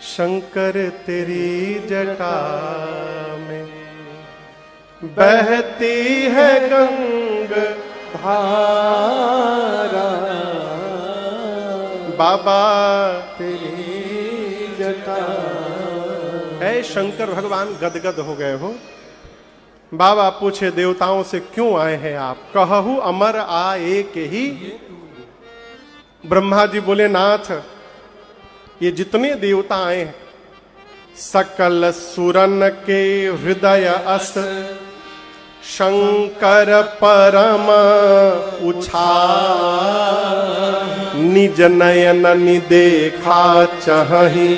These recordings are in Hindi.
शंकर तेरी जटा में बहती है गंग धारा, बाबा तेरी जटा। ऐ शंकर भगवान गदगद हो गए हो। बाबा पूछे देवताओं से क्यों आए हैं आप? कहहु अमर आए के ही। ब्रह्मा जी बोले नाथ ये जितने देवता आए हैं सकल सुरन के हृदय अस शंकर परम उछा, निज नयन देखा चाहि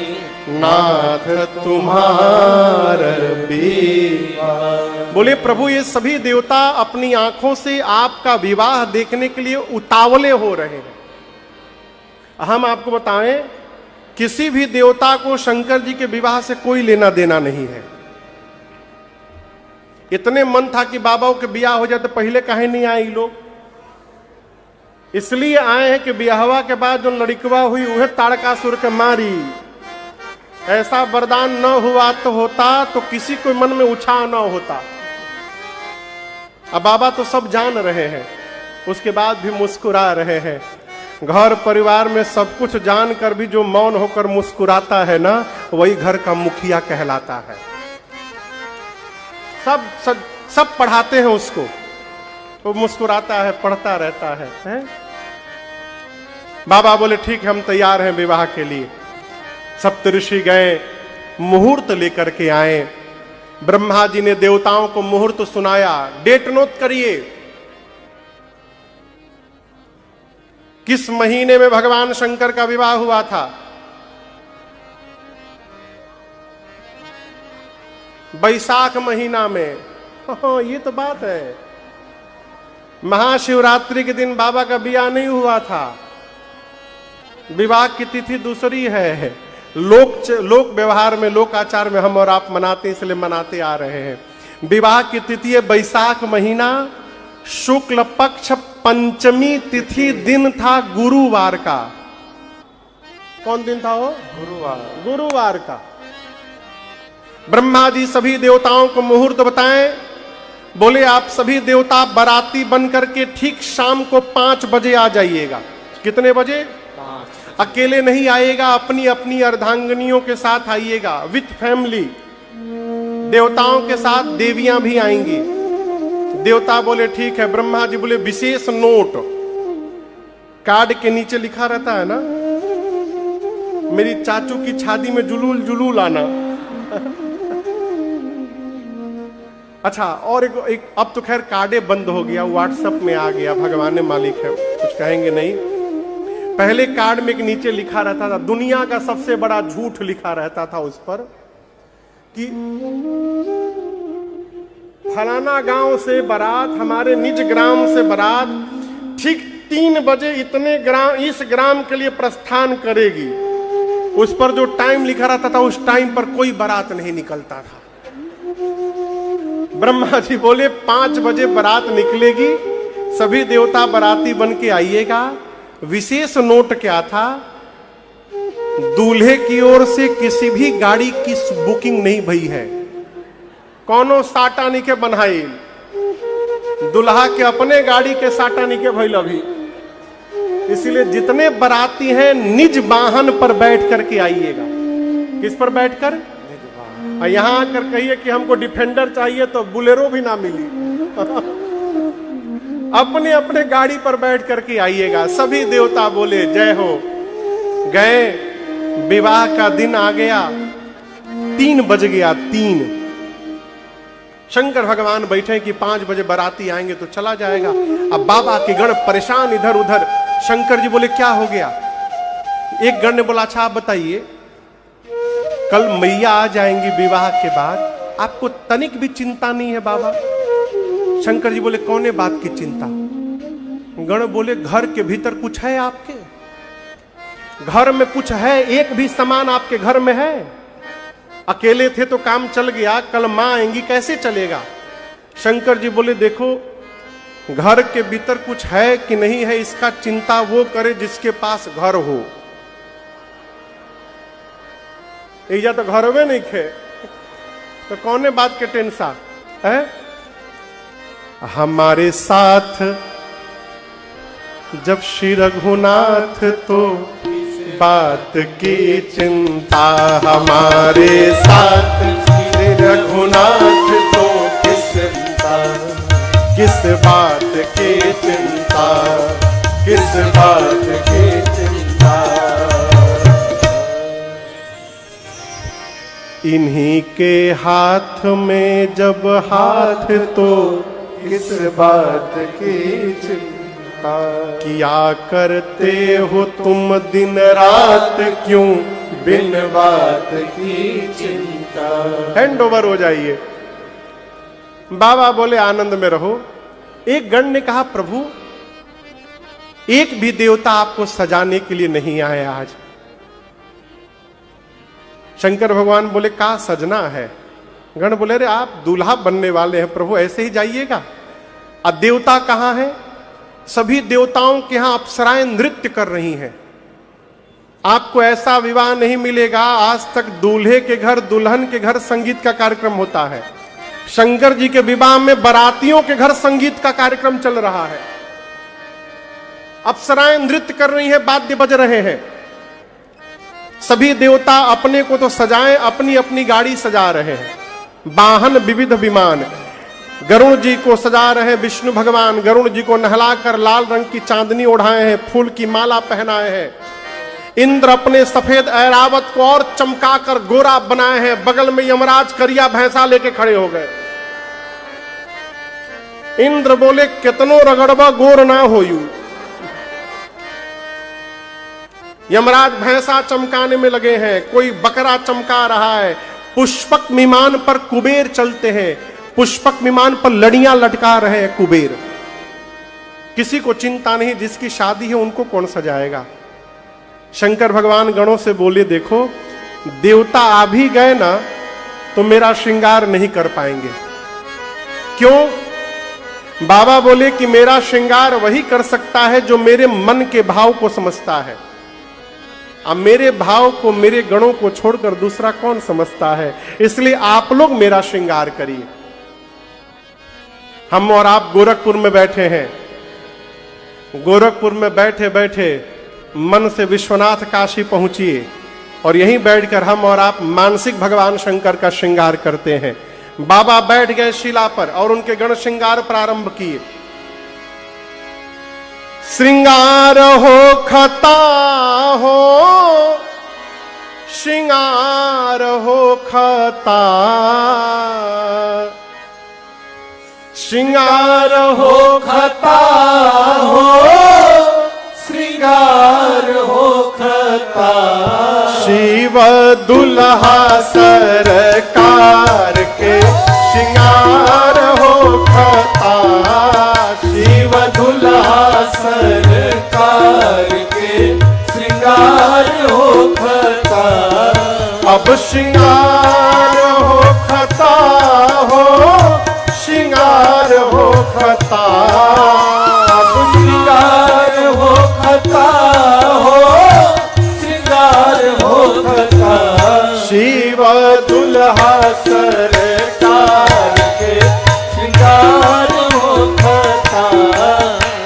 नाथ तुम्हार विवाह। बोले प्रभु ये सभी देवता अपनी आंखों से आपका विवाह देखने के लिए उतावले हो रहे हैं। हम आपको बताएं किसी भी देवता को शंकर जी के विवाह से कोई लेना देना नहीं है। इतने मन था कि बाबाओं के ब्याह हो जाए तो पहले काहे नहीं आए लोग? इसलिए आए हैं कि ब्याहवा के बाद जो लड़कवा हुई वह ताड़कासुर के मारी। ऐसा वरदान न हुआ तो होता तो किसी को मन में उत्साह न होता। अब बाबा तो सब जान रहे हैं, उसके बाद भी मुस्कुरा रहे हैं। घर परिवार में सब कुछ जानकर भी जो मौन होकर मुस्कुराता है ना, वही घर का मुखिया कहलाता है। सब पढ़ाते हैं उसको, वो मुस्कुराता है, पढ़ता रहता है? बाबा बोले ठीक है हम तैयार हैं विवाह के लिए। सप्तऋषि गए, मुहूर्त लेकर के आए। ब्रह्मा जी ने देवताओं को मुहूर्त सुनाया। डेट नोट करिए, किस महीने में भगवान शंकर का विवाह हुआ था? बैसाख महीना में। ये तो बात है। महाशिवरात्रि के दिन बाबा का विवाह नहीं हुआ था। विवाह की तिथि दूसरी है। लोक व्यवहार में, लोक आचार में हम और आप मनाते इसलिए मनाते आ रहे हैं। विवाह की तिथि है बैसाख महीना, शुक्ल पक्ष पंचमी तिथि, दिन था गुरुवार का। कौन दिन था वो? गुरुवार का। ब्रह्मा जी सभी देवताओं को मुहूर्त बताएं। बोले आप सभी देवता बाराती बन करके ठीक शाम को 5 बजे आ जाइएगा। कितने बजे? 5। अकेले नहीं आइएगा, अपनी अपनी अर्धांगिनियों के साथ आइएगा, विथ फैमिली। देवताओं के साथ देवियां भी आएंगी। देवता बोले ठीक है। ब्रह्मा जी बोले विशेष नोट, कार्ड के नीचे लिखा रहता है ना, मेरी चाचू की शादी में जुलूल आना। अच्छा, और एक अब तो खैर कार्डे बंद हो गया, व्हाट्सएप में आ गया, भगवान ने मालिक है, कुछ कहेंगे नहीं। पहले कार्ड में एक नीचे लिखा रहता था, दुनिया का सबसे बड़ा झूठ लिखा रहता था उस पर कि फलाना गांव से बारात, हमारे निज ग्राम से बारात ठीक 3 बजे इतने ग्राम, इस ग्राम के लिए प्रस्थान करेगी। उस पर जो टाइम लिखा रहता था उस टाइम पर कोई बारात नहीं निकलता था। ब्रह्मा जी बोले 5 बजे बारात निकलेगी, सभी देवता बाराती बन के आइएगा। विशेष नोट क्या था? दूल्हे की ओर से किसी भी गाड़ी की बुकिंग नहीं भई है, कौनो साटा निके बनाई, दुल्हा के अपने गाड़ी के साटा निके भइल अभी। इसलिए जितने बाराती हैं निज वाहन पर बैठ करके आइएगा। किस पर बैठकर? यहां आकर कहिए कि हमको डिफेंडर चाहिए तो बुलेरो भी ना मिली। अपने अपने गाड़ी पर बैठ करके आइएगा। सभी देवता बोले जय हो। गए, विवाह का दिन आ गया, 3 बज गया। 3 शंकर भगवान बैठे कि 5 बजे बाराती आएंगे तो चला जाएगा। अब बाबा के गण परेशान इधर उधर। शंकर जी बोले क्या हो गया? एक गण ने बोला अच्छा आप बताइए, कल मैया आ जाएंगी विवाह के बाद, आपको तनिक भी चिंता नहीं है बाबा? शंकर जी बोले कौन बात की चिंता? गण बोले घर के भीतर कुछ है आपके? घर में कुछ है? एक भी सामान आपके घर में है? अकेले थे तो काम चल गया, कल मां आएंगी कैसे चलेगा? शंकर जी बोले देखो घर के भीतर कुछ है कि नहीं है इसका चिंता वो करे जिसके पास घर हो। एजा तो घर में नहीं खे, तो कौने बात के टेंशन है? हमारे साथ जब श्री रघुनाथ तो बात की चिंता, हमारे साथ श्री रघुनाथ तो किस बात की चिंता, किस बात की चिंता। इन्हीं के हाथ में जब हाथ तो किस बात की चिंता। किया करते हो तुम दिन रात क्यों बिन बात की चिंता। हैंड ओवर हो जाइए। बाबा बोले आनंद में रहो। एक गण ने कहा प्रभु एक भी देवता आपको सजाने के लिए नहीं आए आज। शंकर भगवान बोले का सजना है? गण बोले अरे आप दूल्हा बनने वाले हैं प्रभु, ऐसे ही जाइएगा। अब देवता कहां है? सभी देवताओं के यहां अप्सराएं नृत्य कर रही हैं। आपको ऐसा विवाह नहीं मिलेगा, आज तक दूल्हे के घर दुल्हन के घर संगीत का कार्यक्रम होता है। शंकर जी के विवाह में बारातियों के घर संगीत का कार्यक्रम चल रहा है। अप्सराएं नृत्य कर रही हैं, वाद्य बज रहे हैं। सभी देवता अपने को तो सजाएं, अपनी अपनी गाड़ी सजा रहे हैं। वाहन विविध विमान। गरुण जी को सजा रहे विष्णु भगवान, गरुण जी को नहलाकर लाल रंग की चांदनी ओढ़ाए हैं, फूल की माला पहनाए हैं। इंद्र अपने सफेद ऐरावत को और चमकाकर गोरा बनाए हैं। बगल में यमराज करिया भैंसा लेके खड़े हो गए। इंद्र बोले कितनो रगड़बा गोर ना होयू। यमराज भैंसा चमकाने में लगे हैं, कोई बकरा चमका रहा है। पुष्पक विमान पर कुबेर चलते हैं, पुष्पक विमान पर लड़ियां लटका रहे हैं कुबेर। किसी को चिंता नहीं, जिसकी शादी है उनको कौन सजाएगा। शंकर भगवान गणों से बोले देखो देवता आ भी गए ना तो मेरा श्रृंगार नहीं कर पाएंगे। क्यों? बाबा बोले कि मेरा श्रृंगार वही कर सकता है जो मेरे मन के भाव को समझता है। अब मेरे भाव को, मेरे गणों को छोड़कर दूसरा कौन समझता है? इसलिए आप लोग मेरा श्रृंगार करिए। हम और आप गोरखपुर में बैठे हैं। गोरखपुर में बैठे बैठे मन से विश्वनाथ काशी पहुंचिए और यहीं बैठकर हम और आप मानसिक भगवान शंकर का श्रृंगार करते हैं। बाबा बैठ गए शिला पर और उनके गण श्रृंगार प्रारंभ किए। श्रृंगार हो खता हो, श्रृंगार हो खता, श्रृंगार हो खता हो, श्रृंगार हो खता। शिव दुल्हा सरकार के श्रृंगार हो खता। शिव दुल्हा सरकार के श्रृंगार हो खता। अब श्रृंगार हो खता हो, श्रृंगार हो खता। अब श्रृंगार हो खता हो, श्रृंगार हो खता। शिव दुल्हा सरकार के श्रृंगार हो खता।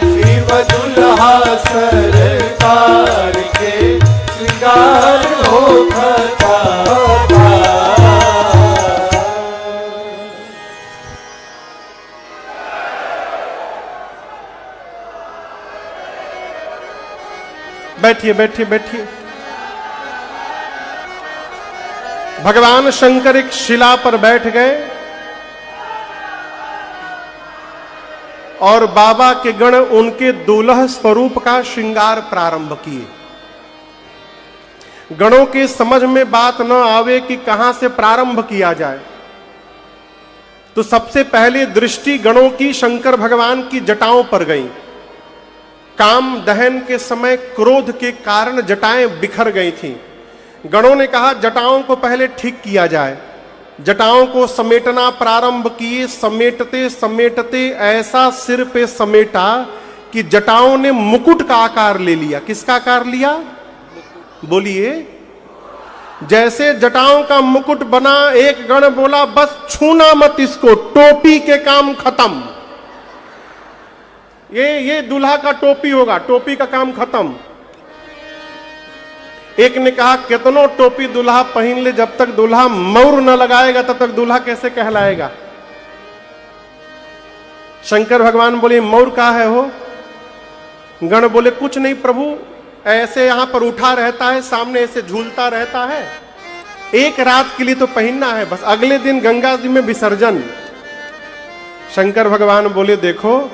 शिव दुल्हा सरकार के श्रृंगार हो खता। बैठिए बैठिए बैठिए। भगवान शंकर एक शिला पर बैठ गए और बाबा के गण उनके दुल्हा स्वरूप का श्रृंगार प्रारंभ किए। गणों के समझ में बात न आवे कि कहां से प्रारंभ किया जाए, तो सबसे पहले दृष्टि गणों की शंकर भगवान की जटाओं पर गई। काम दहन के समय क्रोध के कारण जटाएं बिखर गई थीं। गणों ने कहा जटाओं को पहले ठीक किया जाए। जटाओं को समेटना प्रारंभ किए। समेटते समेटते ऐसा सिर पे समेटा कि जटाओं ने मुकुट का आकार ले लिया। किसका आकार लिया? बोलिए। जैसे जटाओं का मुकुट बना, एक गण बोला बस छूना मत इसको, टोपी के काम खत्म। ये दूल्हा का टोपी होगा, टोपी का काम खत्म। एक ने कहा कितनो टोपी दूल्हा पहन ले, जब तक दूल्हा मौर न लगाएगा तब तक दूल्हा कैसे कहलाएगा। शंकर भगवान बोले मौर का है हो? गण बोले कुछ नहीं प्रभु, ऐसे यहां पर उठा रहता है, सामने ऐसे झूलता रहता है, एक रात के लिए तो पहनना है बस, अगले दिन गंगा जी में विसर्जन। शंकर भगवान बोले देखो,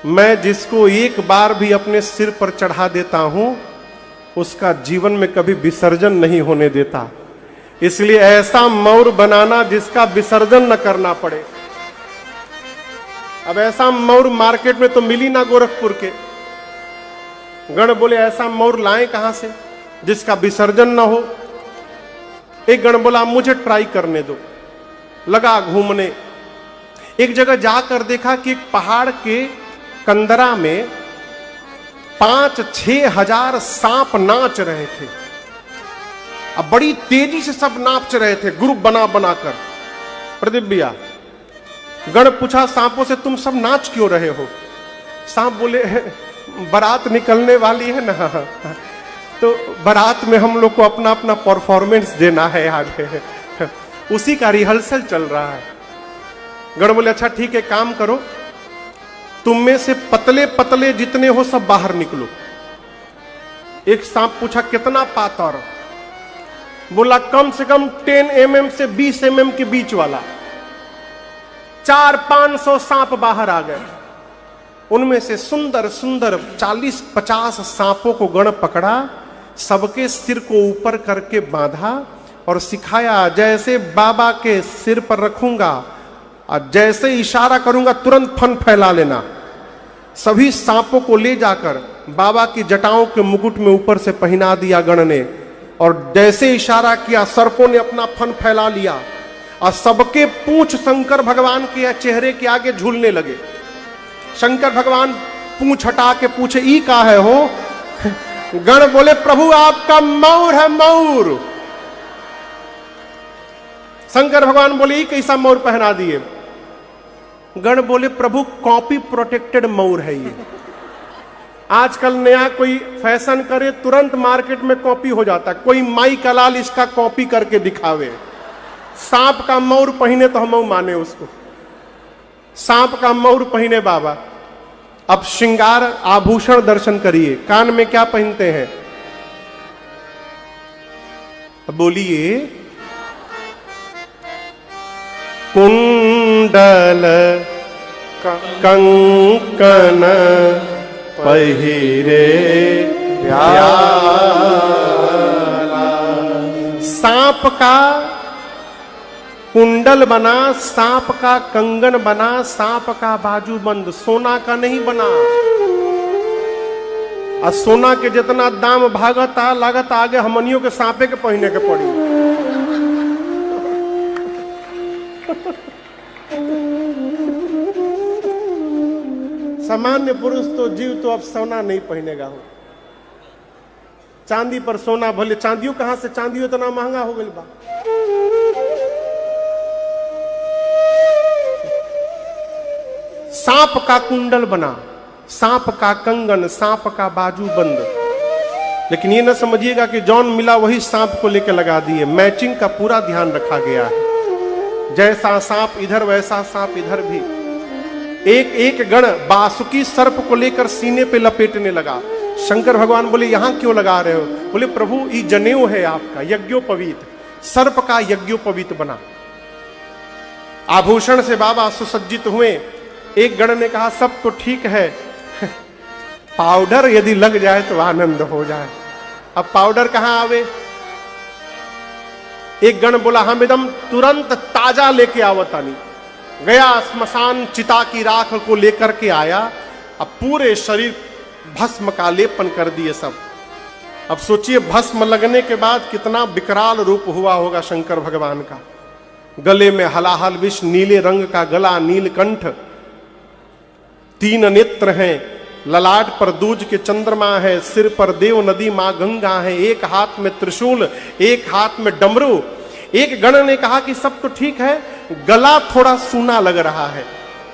मैं जिसको एक बार भी अपने सिर पर चढ़ा देता हूं उसका जीवन में कभी विसर्जन नहीं होने देता, इसलिए ऐसा मौर बनाना जिसका विसर्जन न करना पड़े। अब ऐसा मौर मार्केट में तो मिली ना गोरखपुर के। गण बोले ऐसा मौर लाएं कहां से जिसका विसर्जन ना हो। एक गण बोला मुझे ट्राई करने दो। लगा घूमने, एक जगह जाकर देखा कि एक पहाड़ के कंदरा में 5-6 हजार सांप नाच रहे थे। अब बड़ी तेजी से सब नाच रहे थे, ग्रुप बना बनाकर। प्रदीप भैया, गण पूछा सांपों से तुम सब नाच क्यों रहे हो? सांप बोले बारात निकलने वाली है ना, तो बारात में हम लोग को अपना अपना परफॉर्मेंस देना है आगे, उसी का रिहर्सल चल रहा है। गण बोले अच्छा ठीक है, काम करो, तुम में से पतले पतले जितने हो सब बाहर निकलो। एक सांप पूछा कितना पातर? बोला कम से कम 10 mm से 20 mm के बीच वाला। 400-500 सांप बाहर आ गए। उनमें से सुंदर सुंदर 40-50 सांपों को गण पकड़ा, सबके सिर को ऊपर करके बांधा और सिखाया जैसे बाबा के सिर पर रखूंगा और जैसे इशारा करूंगा तुरंत फन फैला लेना। सभी सांपों को ले जाकर बाबा की जटाओं के मुकुट में ऊपर से पहना दिया गण ने, और जैसे इशारा किया सर्पों ने अपना फन फैला लिया और सबके पूंछ शंकर भगवान के चेहरे के आगे झूलने लगे। शंकर भगवान पूंछ हटा के पूछे ई का है हो? गण बोले प्रभु आपका मौर है, मौर। शंकर भगवान बोले ई कैसा मौर पहना दिए? गण बोले प्रभु कॉपी प्रोटेक्टेड मौर है ये। आजकल नया कोई फैशन करे तुरंत मार्केट में कॉपी हो जाता है, कोई माई कलाल इसका कॉपी करके दिखावे। सांप का मौर पहने तो हम माने उसको, सांप का मौर पहने बाबा। अब श्रृंगार आभूषण दर्शन करिए, कान में क्या पहनते हैं? बोलिए कुंडल कंकन पहिरे प्याला। सांप का कुंडल बना, सांप का कंगन बना, सांप का बाजूबंद, सोना का नहीं बना। और सोना के जितना दाम भागता लागत आगे हमनियों के सांपे के पहने के पड़ी। सामान्य पुरुष तो जीव तो अब सोना नहीं पहनेगा हो। चांदी पर सोना, भले चांदियों कहां से, चांदी इतना महंगा हो गई बा। सांप का कुंडल बना, सांप का कंगन, सांप का बाजूबंद। लेकिन ये ना समझिएगा कि जौन मिला वही सांप को लेकर लगा दिए। मैचिंग का पूरा ध्यान रखा गया है। जैसा सांप इधर वैसा सांप इधर भी। एक एक गण बासुकी सर्प को लेकर सीने पे लपेटने लगा। शंकर भगवान बोले यहां क्यों लगा रहे हो? बोले प्रभु ये जनेऊ है आपका, यज्ञोपवीत, सर्प का यज्ञोपवीत बना। आभूषण से बाबा सुसज्जित हुए। एक गण ने कहा सब तो ठीक है, पाउडर यदि लग जाए तो आनंद हो जाए। अब पाउडर कहां आवे? एक गण बोला हम एकदम तुरंत ताजा लेके आवतानी। गया स्मशान, चिता की राख को लेकर के आया। अब पूरे शरीर भस्म का लेपन कर दिए सब। अब सोचिए भस्म लगने के बाद कितना विकराल रूप हुआ होगा शंकर भगवान का। गले में हलाहल विष, नीले रंग का गला, नीलकंठ, 3 नेत्र हैं, ललाट पर दूज के चंद्रमा है, सिर पर देव नदी मां गंगा है, एक हाथ में त्रिशूल, एक हाथ में डमरू। एक गण ने कहा कि सब तो ठीक है, गला थोड़ा सूना लग रहा है,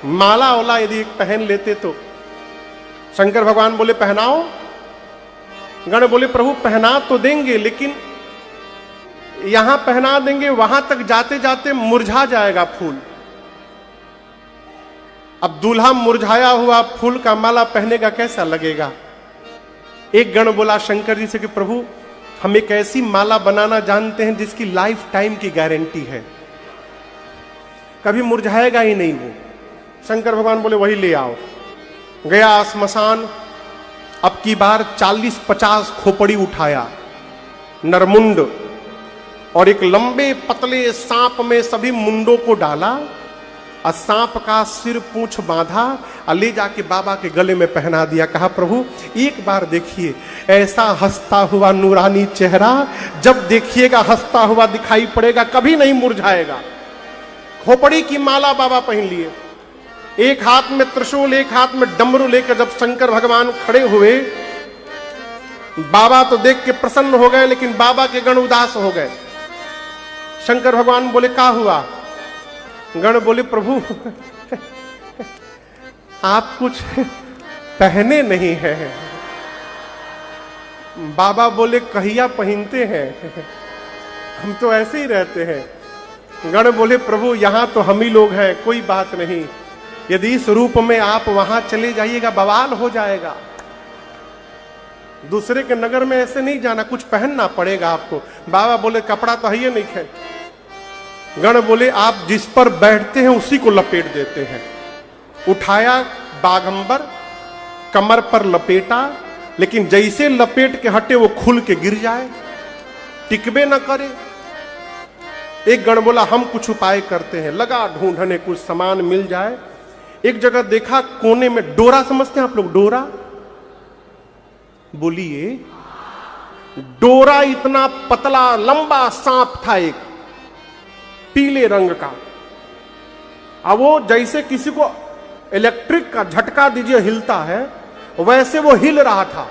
माला वाला यदि एक पहन लेते तो। शंकर भगवान बोले पहनाओ। गण बोले प्रभु पहना तो देंगे, लेकिन यहां पहना देंगे, वहां तक जाते जाते मुरझा जाएगा फूल। अब दूल्हा मुरझाया हुआ फूल का माला पहनेगा, कैसा लगेगा? एक गण बोला शंकर जी से कि प्रभु हम एक ऐसी माला बनाना जानते हैं जिसकी लाइफ टाइम की गारंटी है, कभी मुरझाएगा ही नहीं वो। शंकर भगवान बोले वही ले आओ। गया श्मशान, अब की बार 40-50 खोपड़ी उठाया, नरमुंड, और एक लंबे पतले सांप में सभी मुंडों को डाला, और सांप का सिर पूंछ बांधा और ले जाके बाबा के गले में पहना दिया। कहा प्रभु एक बार देखिए, ऐसा हंसता हुआ नूरानी चेहरा जब देखिएगा हंसता हुआ दिखाई पड़ेगा, कभी नहीं मुरझाएगा। खोपड़ी की माला बाबा पहन लिए, एक हाथ में त्रिशूल, एक हाथ में डमरू लेकर जब शंकर भगवान खड़े हुए, बाबा तो देख के प्रसन्न हो गए, लेकिन बाबा के गण उदास हो गए। शंकर भगवान बोले क्या हुआ? गण बोले प्रभु आप कुछ पहने नहीं हैं। बाबा बोले कहिया पहनते हैं, हम तो ऐसे ही रहते हैं। गण बोले प्रभु यहां तो हम ही लोग हैं, कोई बात नहीं, यदि इस रूप में आप वहां चले जाइएगा बवाल हो जाएगा, दूसरे के नगर में ऐसे नहीं जाना, कुछ पहनना पड़ेगा आपको। बाबा बोले कपड़ा तो है नहीं है। गण बोले आप जिस पर बैठते हैं उसी को लपेट देते हैं। उठाया बागंबर, कमर पर लपेटा, लेकिन जैसे लपेट के हटे वो खुल के गिर जाए, टिकबे न करे। एक गण बोला हम कुछ उपाय करते हैं, लगा ढूंढने कुछ सामान मिल जाए। एक जगह देखा कोने में डोरा, समझते हैं आप लोग डोरा? बोलिए। डोरा इतना पतला लंबा सांप था, एक पीले रंग का। अब वो जैसे किसी को इलेक्ट्रिक का झटका दीजिए हिलता है, वैसे वो हिल रहा था।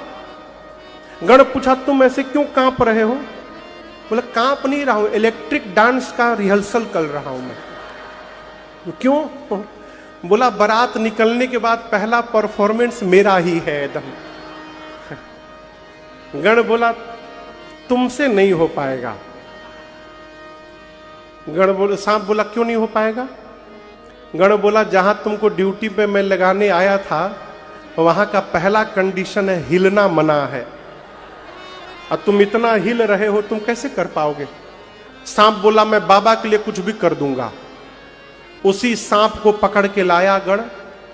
गण पूछा तुम ऐसे क्यों कांप रहे हो? बोला कांप नहीं रहा हूं, इलेक्ट्रिक डांस का रिहर्सल कर रहा हूं मैं। क्यों? बोला बारात निकलने के बाद पहला परफॉर्मेंस मेरा ही है एकदम। गण बोला तुमसे नहीं हो पाएगा। गण बोला, सांप बोला क्यों नहीं हो पाएगा? गण बोला जहां तुमको ड्यूटी पे मैं लगाने आया था वहां का पहला कंडीशन है हिलना मना है, और तुम इतना हिल रहे हो, तुम कैसे कर पाओगे? सांप बोला मैं बाबा के लिए कुछ भी कर दूंगा। उसी सांप को पकड़ के लाया गण,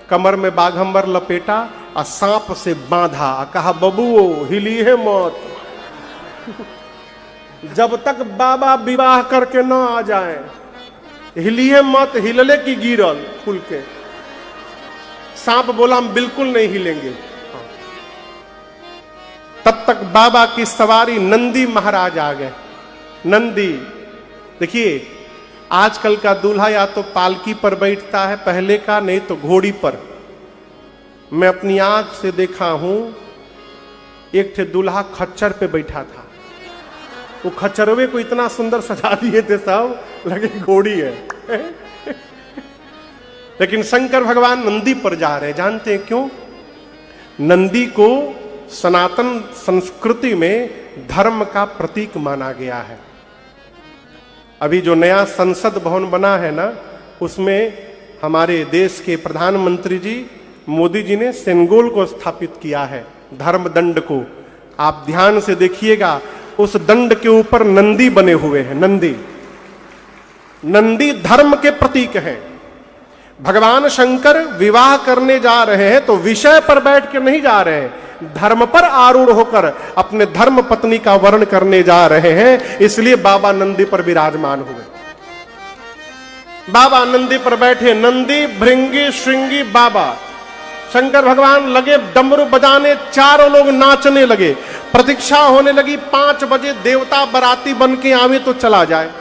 कमर में बाघंबर लपेटा और सांप से बांधा, कहा बबुओ हिली है मौत, जब तक बाबा विवाह करके न आ जाए हिलिए मत, हिलले की गिरल खुल के। सांप बोला हम बिल्कुल नहीं हिलेंगे। तब तक बाबा की सवारी नंदी महाराज आ गए। नंदी, देखिए आजकल का दूल्हा या तो पालकी पर बैठता है, पहले का नहीं तो घोड़ी पर। मैं अपनी आंख से देखा हूं, एक थे दूल्हा खच्चर पे बैठा था, वो खच्चरवे को इतना सुंदर सजा दिए थे सब, लगे घोड़ी है। लेकिन शंकर भगवान नंदी पर जा रहे, जानते हैं क्यों? नंदी को सनातन संस्कृति में धर्म का प्रतीक माना गया है। अभी जो नया संसद भवन बना है ना, उसमें हमारे देश के प्रधानमंत्री जी मोदी जी ने सेंगोल को स्थापित किया है, धर्म दंड को। आप ध्यान से देखिएगा, उस दंड के ऊपर नंदी बने हुए हैं। नंदी, नंदी धर्म के प्रतीक हैं। भगवान शंकर विवाह करने जा रहे हैं तो विषय पर बैठ के नहीं जा रहे हैं, धर्म पर आरूढ़ होकर अपने धर्म पत्नी का वर्ण करने जा रहे हैं। इसलिए बाबा नंदी पर विराजमान हुए। बाबा नंदी पर बैठे, नंदी भृंगी श्रृंगी बाबा। शंकर भगवान लगे डमरू बजाने, चारों लोग नाचने लगे। प्रतीक्षा होने लगी 5 बजे देवता बराती बन के आवे तो चला जाए।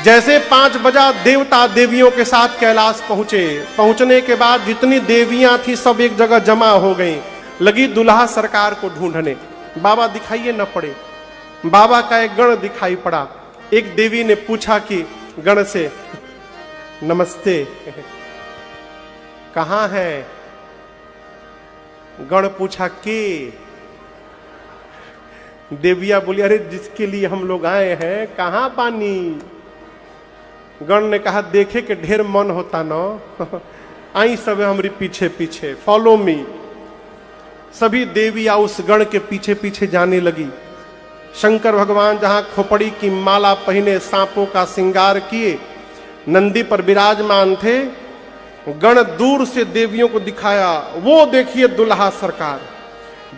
जैसे 5 बजा देवता देवियों के साथ कैलाश पहुंचे। पहुंचने के बाद जितनी देवियां थी सब एक जगह जमा हो गई, लगी दुल्हा सरकार को ढूंढने। बाबा दिखाइए न पड़े। बाबा का एक गण दिखाई पड़ा। एक देवी ने पूछा कि गण से, नमस्ते, कहां है? गण पूछा के? देविया बोली, अरे जिसके लिए हम लोग आए हैं, कहां पानी? गण ने कहा, देखे के ढेर मन होता न, आई सब हमारी पीछे पीछे, फॉलो मी। सभी देवियां उस गण के पीछे पीछे जाने लगी। शंकर भगवान जहां खोपड़ी की माला पहने, सांपों का श्रृंगार किए, नंदी पर विराजमान थे। गण दूर से देवियों को दिखाया, वो देखिए दुल्हा सरकार।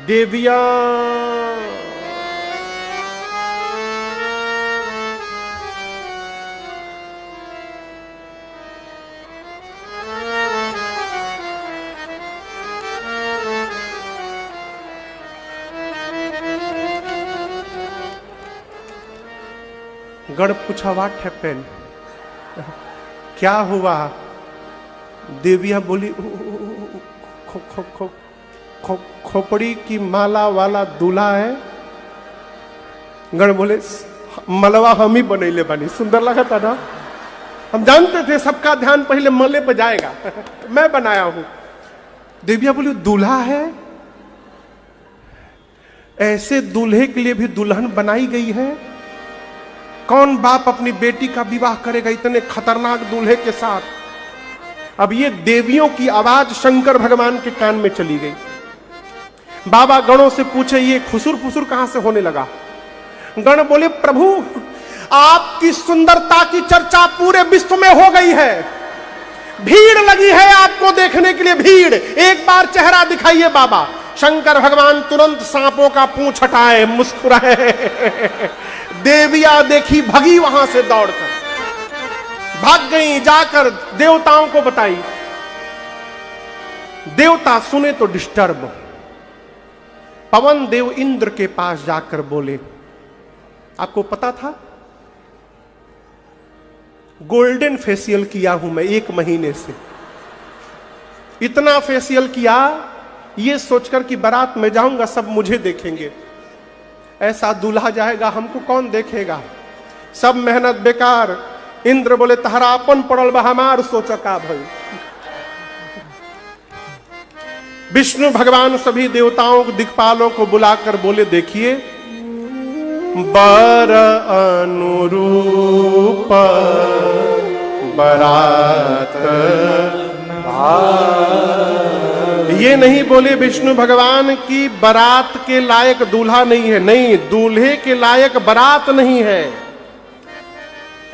देवियां गण पूछा, व्हाट हैपेंड, क्या हुआ? देवियां बोली, खोपड़ी की माला वाला दूल्हा है। गण बोले, मलवा हम ही बनैले बनी। सुंदर लगा था ना? हम जानते थे सबका ध्यान पहले मले पे जाएगा, मैं बनाया हूं। देवियां बोली, दूल्हा है? ऐसे दूल्हे के लिए भी दुल्हन बनाई गई है? कौन बाप अपनी बेटी का विवाह करेगा इतने खतरनाक दूल्हे के साथ? अब ये देवियों की आवाज शंकर भगवान के कान में चली गई। बाबा गणों से पूछे, ये खुसुर फुसुर कहां से होने लगा? गण बोले, प्रभु आपकी सुंदरता की चर्चा पूरे विश्व में हो गई है, भीड़ लगी है आपको देखने के लिए, भीड़। एक बार चेहरा दिखाइए बाबा। शंकर भगवान तुरंत सांपों का पूंछ हटाए, मुस्कुराए। देवियां देखी, भगी वहां से दौड़कर, भाग गई, जाकर देवताओं को बताई। देवता सुने तो डिस्टर्ब। पवन देव इंद्र के पास जाकर बोले, आपको पता था गोल्डन फेशियल किया हूं मैं 1 महीने से। इतना फेशियल किया ये सोचकर कि बारात में जाऊंगा सब मुझे देखेंगे, ऐसा दूल्हा जाएगा हमको कौन देखेगा, सब मेहनत बेकार। इंद्र बोले, तहरापन पड़ल बा हमार सोच का भई। विष्णु भगवान सभी देवताओं दिक्पालों को बुलाकर बोले, देखिए बर अनुरूप बरात। ये नहीं बोले विष्णु भगवान की बारात के लायक दूल्हा नहीं है, नहीं, दूल्हे के लायक बारात नहीं है।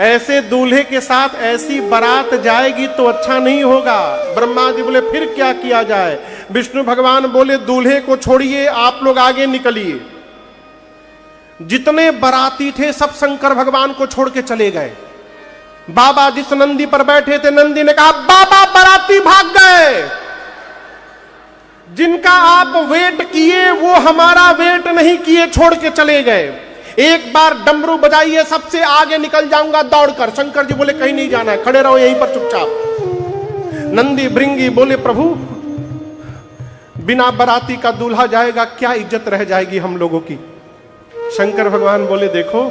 ऐसे दूल्हे के साथ ऐसी बारात जाएगी तो अच्छा नहीं होगा। ब्रह्मा जी बोले, फिर क्या किया जाए? विष्णु भगवान बोले, दूल्हे को छोड़िए, आप लोग आगे निकलिए। जितने बाराती थे सब शंकर भगवान को छोड़ के चले गए। बाबा जिस नंदी पर बैठे थे, नंदी ने कहा, बाबा बाराती भाग गए। जिनका आप वेट किए वो हमारा वेट नहीं किए, छोड़ के चले गए। एक बार डमरू बजाइए, सबसे आगे निकल जाऊंगा दौड़कर। शंकर जी बोले, कहीं नहीं जाना है, खड़े रहो यहीं पर चुपचाप। नंदी भृंगी बोले, प्रभु बिना बाराती का दूल्हा जाएगा, क्या इज्जत रह जाएगी हम लोगों की? शंकर भगवान बोले, देखो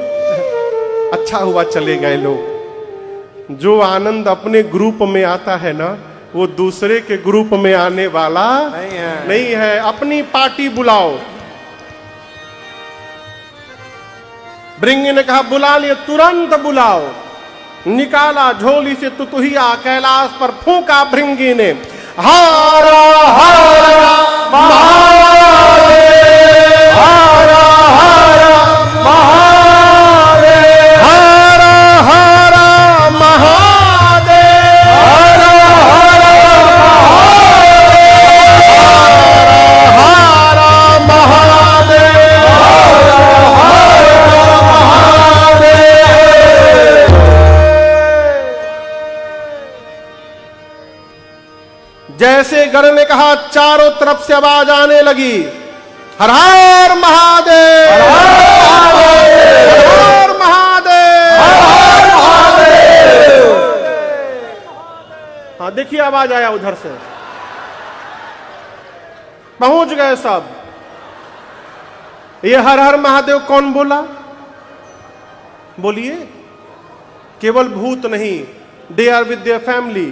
अच्छा हुआ चले गए लोग। जो आनंद अपने ग्रुप में आता है ना, वो दूसरे के ग्रुप में आने वाला नहीं है। अपनी पार्टी बुलाओ। भृंगी ने कहा, बुला लिए, तुरंत बुलाओ। निकाला झोली से तुतुहिया, कैलाश पर फूंका भृंगी ने, हारा हारा महादेव, हारा हारा महादेव, हारा हारा महादेव, हारा हारा महादेव, जैसे गण ने कहा, चारों तरफ से आवाज आने लगी, हर हर महादेव, हर हर महादेव, हर हर महादेव, देखिए आवाज आया उधर से, पहुंच गए सब। ये हर हर महादेव कौन बोला? बोलिए। केवल भूत नहीं, they are with their family,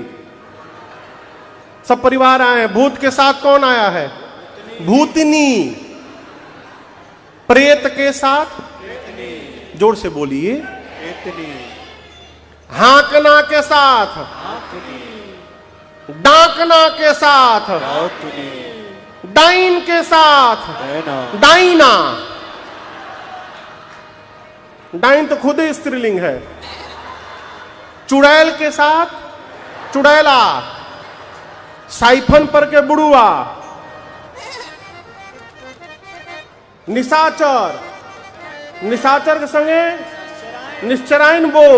सब परिवार आए। भूत के साथ कौन आया है? भूतनी। प्रेत के साथ? जोर से बोलिए। हाकना के साथ? डाकना के साथ? डाइन के साथ? डाइना। डाइन तो खुद ही स्त्रीलिंग है। चुड़ैल के साथ? चुड़ैला। साइफन पर के बुड़ुआ। निशाचर। निशाचर के संगे निश्चरायन बो।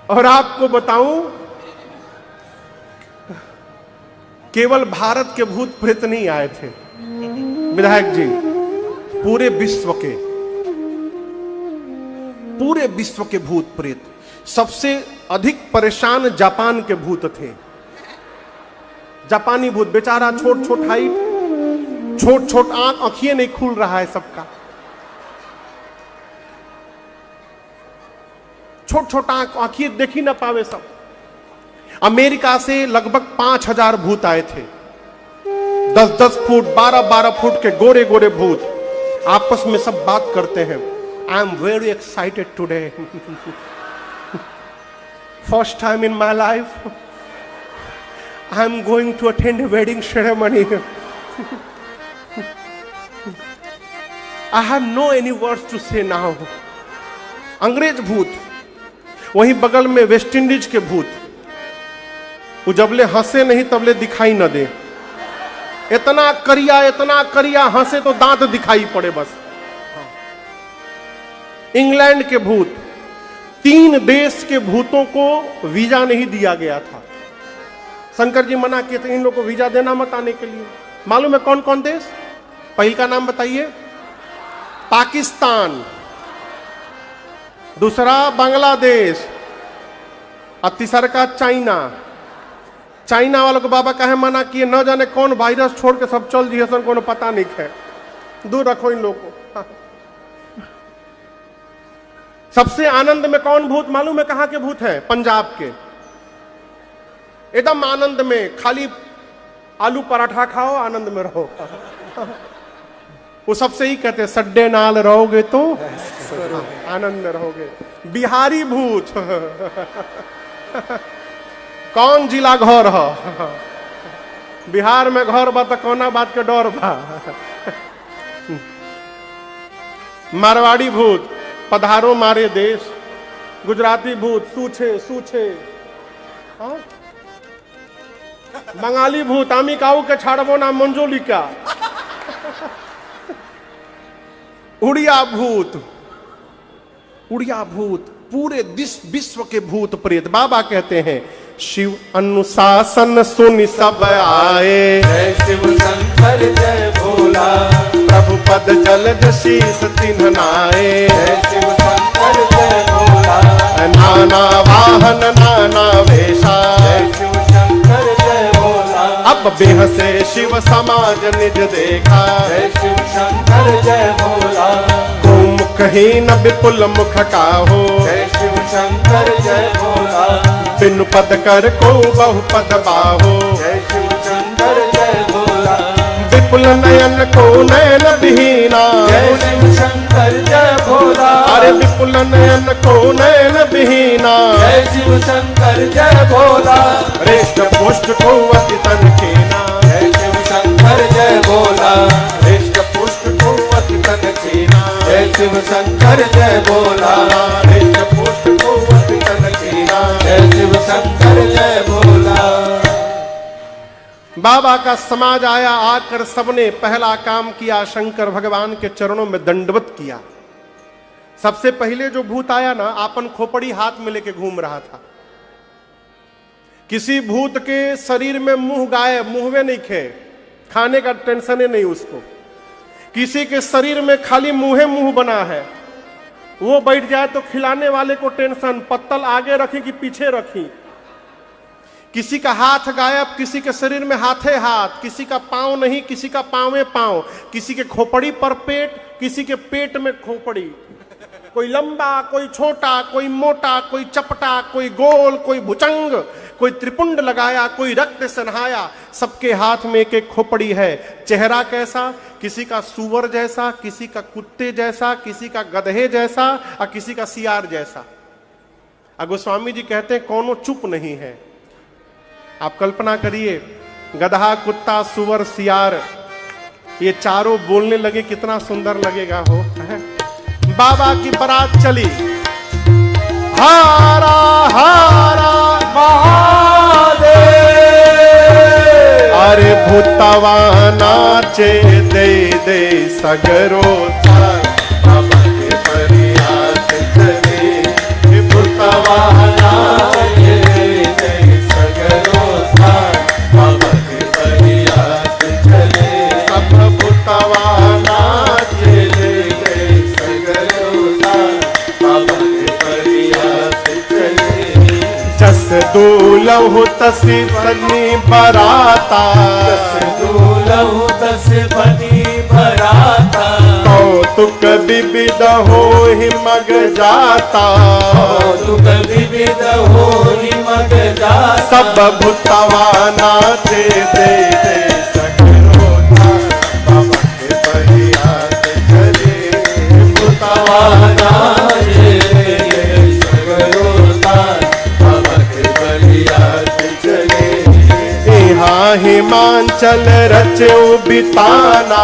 और आपको बताऊं, केवल भारत के भूत प्रेत नहीं आए थे विधायक जी, पूरे विश्व के भूत प्रेत। सबसे अधिक परेशान जापान के भूत थे। जापानी भूत बेचारा, छोट छोट हाइट, छोट छोट आंख, आंखिए नहीं खुल रहा है सबका, छोट छोट आंख, आंखिए देख ही ना पावे सब। अमेरिका से लगभग 5000 भूत आए थे। 10-10 फुट, 12-12 फुट के गोरे गोरे भूत आपस में सब बात करते हैं। I am very excited today, first time in my life I am going to attend a wedding ceremony. I have no any words to say now. अंग्रेज भूत। वहीं बगल में वेस्ट इंडीज के भूत, वो जबले हंसे नहीं तबले दिखाई न दे। इतना करिया हंसे तो दांत दिखाई पड़े बस। इंग्लैंड के भूत। 3 देश के भूतों को वीजा नहीं दिया गया था। शंकर जी मना किए थे इन लोगों को वीजा देना मत आने के लिए। मालूम है कौन कौन देश? पहल का नाम बताइए। पाकिस्तान, दूसरा बांग्लादेश, और तीसरा का चाइना। चाइना वालों को बाबा कहे मना किए, न जाने कौन वायरस छोड़ के सब चल दिए सन, कोनो पता नहीं है, दूर रखो इन लोगों को। सबसे आनंद में कौन भूत मालूम है? कहां के भूत है? पंजाब के। एकदम आनंद में, खाली आलू पराठा खाओ, आनंद में रहो। वो सबसे ही कहते हैं सड्डे नाल रहोगे तो आनंद में रहोगे। बिहारी भूत। कौन जिला घर हो? बिहार में घर बा तो कौना बात के डर बा? मारवाड़ी भूत, पधारो मारे देश। गुजराती भूत, सूछे। हाँ? बंगाली भूत, आमी काऊ के छाड़बो ना मंजोलिका। उड़िया भूत, पूरे विश्व के भूत प्रेत। बाबा कहते हैं शिव अनुशासन सुनि सब आए, जय शिव शंकर जय भोला, प्रभु पद जलद शीस तिन्ह नाए, जय शिव शंकर जय भोला, नाना वाहन नाना वेशा, जय शिव शंकर जय भोला। अब बेहसे शिव समाज निज देखा, जय शिव शंकर जय भोला, को मुखहीन विपुल मुख काहो, जय शिव शंकर जय भोला, बिनु पद कर को बहु पद बाहो, जय शिव शंकर जय भोला, विपुल नयन को नयन विहीना, जय शिव शंकर जय भोला, अरे विपुल नयन को नयन विहीना, जय शिव शंकर जय भोला, रेष्ट पुष्ट को अति तन कीना, जय शिव शंकर जय भोला, रेष्ट पुष्ट को अति तन कीना, जय शिव शंकर जय भोला, रेष्ट पुष्ट को अति तन कीना, जय शिव शंकर जय भोला। बाबा का समाज आया, आकर सबने पहला काम किया, शंकर भगवान के चरणों में दंडवत किया। सबसे पहले जो भूत आया ना, आपन खोपड़ी हाथ में लेके घूम रहा था। किसी भूत के शरीर में मुंह गायब, मुंह में नहीं खे, खाने का टेंशन ही नहीं उसको। किसी के शरीर में खाली मुंह बना है, वो बैठ जाए तो खिलाने वाले को टेंशन, पत्तल आगे रखी कि पीछे रखी। किसी का हाथ गायब, किसी के शरीर में हाथे हाथ, किसी का पांव नहीं, किसी का पांवे पांव, किसी के खोपड़ी पर पेट, किसी के पेट में खोपड़ी, कोई लंबा, कोई छोटा, कोई मोटा, कोई चपटा, कोई गोल, कोई भुजंग, कोई त्रिपुंड लगाया, कोई रक्त से नहाया। सबके हाथ में एक एक खोपड़ी है। चेहरा कैसा? किसी का सूअर जैसा, किसी का कुत्ते जैसा, किसी का गधे जैसा और किसी का सियार जैसा। गोस्वामी जी कहते हैं कोनो चुप नहीं है। आप कल्पना करिए, गधा, कुत्ता, सूअर, सियार, ये चारों बोलने लगे, कितना सुंदर लगेगा हो। बाबा की बारात चली, हारा हारा महादेव। अरे भूतवा नाचे दे दे सगरो थार, बाबा के परियात चले। भूतवा नाचे दे दे सगरो थार, बाबा के परियात चले। सब भूतवा नाचे दे दे सगरो थार, बाबा के परियात चले। जस दूलहु तसी बनी बराता, दूलहु दस बनी बराता। कौतुक विविध हो ही मग जाता, कौतुक विविध हो ही मग जाता। सब भूतवा नाचे दे दे सगरो थार, बाबा के परियात चले। भूतवा नाचे दे दे सगरो थार, बाबा के परियात चले। यहाँ हिमांचल रचो बिताना,